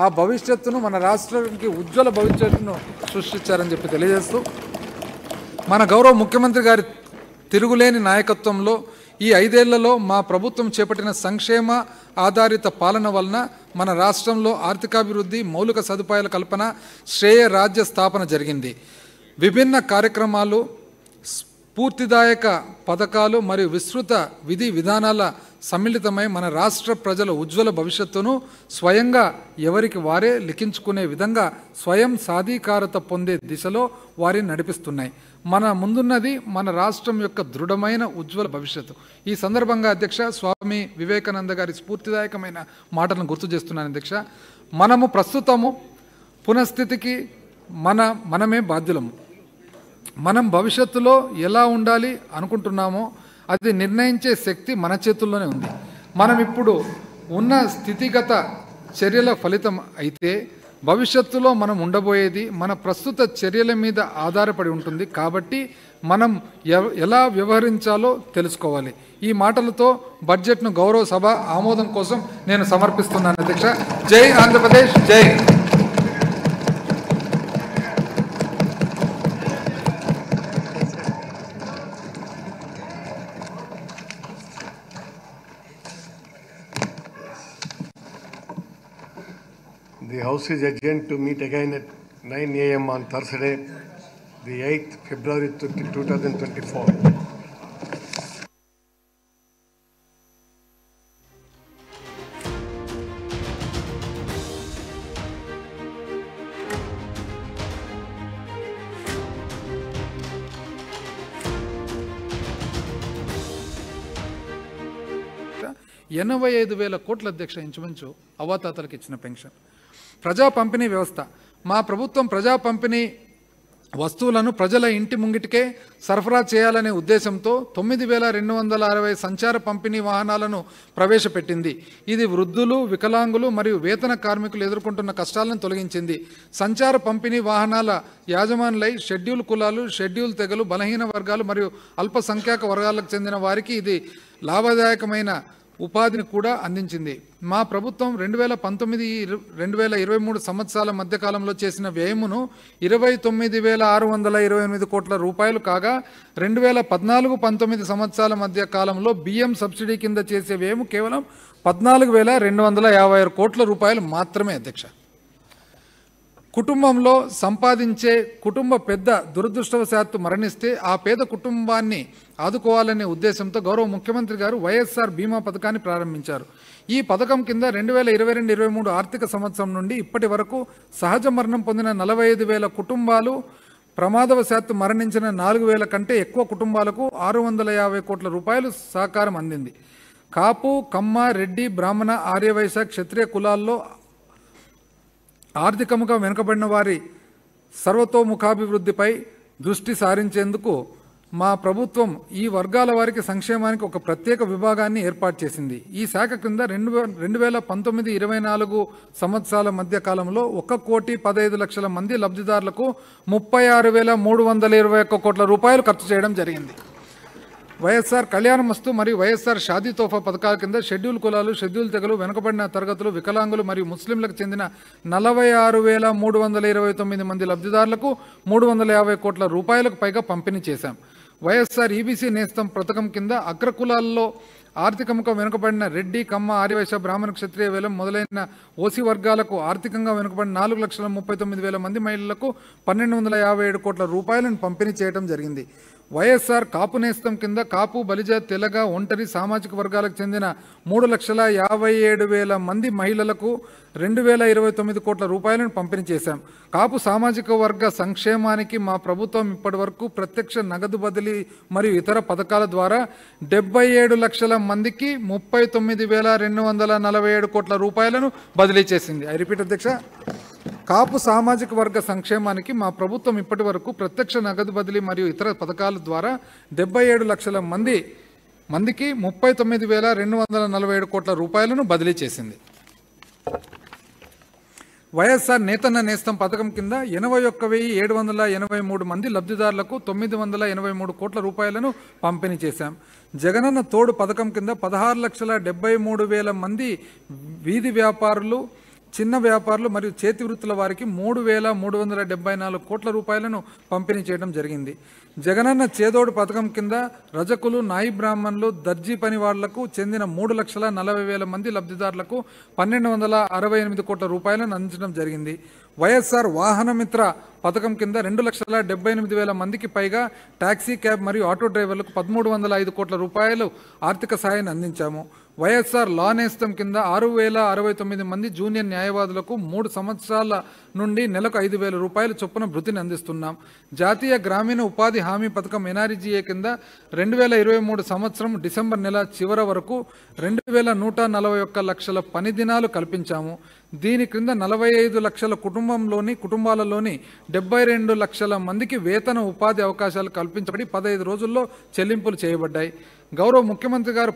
ఆ భవిష్యత్తును మన రాష్ట్రానికి ఉజ్వల భవిష్యత్తును సృష్టించారని చెప్పి తెలియజేస్తూ మన గౌరవ ముఖ్యమంత్రి గారి తిరుగులేని నాయకత్వంలో ఈ 5 ఏళ్లలో మా ప్రభుత్వం చేపట్టిన సంక్షేమ ఆధారిత పాలన వలన మన రాష్ట్రంలో ఆర్థికాభివృద్ధి, మౌలిక సదుపాయాల కల్పన, శ్రేయ రాజ్య స్థాపన జరిగింది. విభిన్న కార్యక్రమాలు, స్ఫూర్తిదాయక పథకాలు మరియు విస్తృత విధి విధానాల సమ్మిళితమై మన రాష్ట్ర ప్రజల ఉజ్వల భవిష్యత్తును స్వయంగా ఎవరికి వారే లిఖించుకునే విధంగా స్వయం సాధికారత పొందే దిశలో వారిని నడిపిస్తున్నాయి. మన ముందున్నది మన రాష్ట్రం యొక్క దృఢమైన ఉజ్వల భవిష్యత్తు. ఈ సందర్భంగా అధ్యక్ష, స్వామి వివేకానంద గారి స్ఫూర్తిదాయకమైన మాటలను గుర్తు చేస్తున్నాను అధ్యక్ష. మనము ప్రస్తుతము పునఃస్థితికి మనమే బాధ్యులము. మనం భవిష్యత్తులో ఎలా ఉండాలి అనుకుంటున్నామో అది నిర్ణయించే శక్తి మన చేతుల్లోనే ఉంది. మనం ఇప్పుడు ఉన్న స్థితిగత చర్యల ఫలితం అయితే భవిష్యత్తులో మనం ఉండబోయేది మన ప్రస్తుత చర్యల మీద ఆధారపడి ఉంటుంది. కాబట్టి మనం ఎలా వ్యవహరించాలో తెలుసుకోవాలి. ఈ మాటలతో బడ్జెట్ను గౌరవ సభ ఆమోదం కోసం నేను సమర్పిస్తున్నాను అధ్యక్ష. జై ఆంధ్రప్రదేశ్, జై. The House is adjourned to meet again at 9 a.m. on Thursday, the 8th February 2024. $85,000 కోట్ల అధ్యక్ష ఇంచుమించు అవాతాతలకు ఇచ్చిన పెన్షన్. ప్రజా పంపిణీ వ్యవస్థ. మా ప్రభుత్వం ప్రజా పంపిణీ వస్తువులను ప్రజల ఇంటి ముంగిటికే సరఫరా చేయాలనే ఉద్దేశంతో 9,260 సంచార పంపిణీ వాహనాలను ప్రవేశపెట్టింది. ఇది వృద్ధులు, వికలాంగులు మరియు వేతన కార్మికులు ఎదుర్కొంటున్న కష్టాలను తొలగించింది. సంచార పంపిణీ వాహనాల యాజమానులై షెడ్యూల్ కులాలు, షెడ్యూల్ తెగలు, బలహీన వర్గాలు మరియు అల్పసంఖ్యాక వర్గాలకు చెందిన వారికి ఇది లాభదాయకమైన ఉపాధిని కూడా అందించింది. మా ప్రభుత్వం 2019-2023 సంవత్సరాల మధ్యకాలంలో చేసిన వ్యయమును 29,628 కోట్ల రూపాయలు కాగా 2014-19 సంవత్సరాల మధ్య కాలంలో బియ్యం సబ్సిడీ కింద చేసే వ్యయము కేవలం 14,256 కోట్ల రూపాయలు మాత్రమే అధ్యక్ష. కుటుంబంలో సంపాదించే కుటుంబ పెద్ద దురదృష్టవశాత్తు మరణిస్తే ఆ పేద కుటుంబాన్ని ఆదుకోవాలనే ఉద్దేశంతో గౌరవ ముఖ్యమంత్రి గారు వైఎస్ఆర్ బీమా పథకాన్ని ప్రారంభించారు. ఈ పథకం కింద 2022-23 ఆర్థిక సంవత్సరం నుండి ఇప్పటి వరకు సహజ మరణం పొందిన 45,000 కుటుంబాలు, ప్రమాదవశాత్తు మరణించిన 4,000 కంటే ఎక్కువ కుటుంబాలకు 650 కోట్ల రూపాయలు సహకారం అందింది. కాపు, కమ్మ, రెడ్డి, బ్రాహ్మణ, ఆర్యవైశ్య, క్షత్రియ కులాల్లో ఆర్థికంగా వెనుకబడిన వారి సర్వతోముఖాభివృద్ధిపై దృష్టి సారించేందుకు మా ప్రభుత్వం ఈ వర్గాల వారికి సంక్షేమానికి ఒక ప్రత్యేక విభాగాన్ని ఏర్పాటు చేసింది. ఈ శాఖ కింద 2019-24 సంవత్సరాల మధ్య కాలంలో 1,15,00,000 మంది లబ్ధిదారులకు 36,321 కోట్ల రూపాయలు ఖర్చు చేయడం జరిగింది. వైఎస్ఆర్ కళ్యాణమస్తు మరియు వైఎస్ఆర్ షాదీ తోఫా పథకాల కింద షెడ్యూల్ కులాలు, షెడ్యూల్ తెగలు, వెనుకబడిన తరగతులు, వికలాంగులు మరియు ముస్లింలకు చెందిన 46,329 మంది లబ్ధిదారులకు 350 కోట్ల రూపాయలకు పైగా పంపిణీ చేశాం. వైఎస్ఆర్ ఈబీసీ నేస్తం పథకం కింద అగ్రకులాల్లో ఆర్థికంగా వెనుకబడిన రెడ్డి, కమ్మ, ఆర్యవైశ్య, బ్రాహ్మణ, క్షత్రియ, వేలం మొదలైన ఓసీ వర్గాలకు ఆర్థికంగా వెనుకబడిన 4,39,000 మంది మహిళలకు 1,257 కోట్ల రూపాయలను పంపిణీ చేయడం జరిగింది. వైఎస్ఆర్ కాపు నేస్తం కింద కాపు, బలిజ, తెలగ, ఒంటరి సామాజిక వర్గాలకు చెందిన 3,57,000 మంది మహిళలకు 2,029 కోట్ల రూపాయలను పంపిణీ చేశాం. కాపు సామాజిక వర్గ సంక్షేమానికి మా ప్రభుత్వం ఇప్పటి వరకు ప్రత్యక్ష నగదు బదిలీ మరియు ఇతర పథకాల ద్వారా 77 లక్షల మందికి 39,247 కోట్ల రూపాయలను బదిలీ చేసింది. ఐ రిపీట్ అధ్యక్ష. కాపు సామాజిక వర్గ సంక్షేమానికి మా ప్రభుత్వం ఇప్పటి వరకు ప్రత్యక్ష నగదు బదిలీ మరియు ఇతర పథకాల ద్వారా 77 లక్షల మందికి 39,247 కోట్ల రూపాయలను బదిలీ చేసింది. వైఎస్ఆర్ నేతన్న నేస్తం పథకం కింద 81,783 మంది లబ్ధిదారులకు 983 కోట్ల రూపాయలను పంపిణీ చేశాం. జగనన్న తోడు పథకం కింద 16,73,000 మంది వీధి వ్యాపారులు, చిన్న వ్యాపారులు మరియు చేతి వృత్తుల వారికి 3,374 కోట్ల రూపాయలను పంపిణీ చేయడం జరిగింది. జగనన్న చేదోడు పథకం కింద రజకులు, నాయి బ్రాహ్మణులు, దర్జీ పని వాళ్లకు చెందిన 3,40,000 మంది లబ్ధిదారులకు 1,268 కోట్ల రూపాయలను అందించడం జరిగింది. వైఎస్ఆర్ వాహనమిత్ర పథకం కింద 2,78,000 మందికి పైగా టాక్సీ, క్యాబ్ మరియు ఆటో డ్రైవర్లకు 1,305 కోట్ల రూపాయలు ఆర్థిక సాయాన్ని అందించాము. వైఎస్ఆర్ లా నేస్తం కింద 6,069 మంది జూనియర్ న్యాయవాదులకు 3 సంవత్సరాల నుండి నెలకు 5,000 రూపాయల చొప్పున భృతిని అందిస్తున్నాం. జాతీయ గ్రామీణ ఉపాధి హామీ పథకం NRGA కింద 2023 సంవత్సరం డిసెంబర్ నెల చివర వరకు 2,141 లక్షల పని దినాలు కల్పించాము. దీని క్రింద 45 లక్షల కుటుంబాలలోని 72 లక్షల మందికి వేతన ఉపాధి అవకాశాలు కల్పించబడి 15 రోజుల్లో చెల్లింపులు చేయబడ్డాయి. గౌరవ ముఖ్యమంత్రి గారు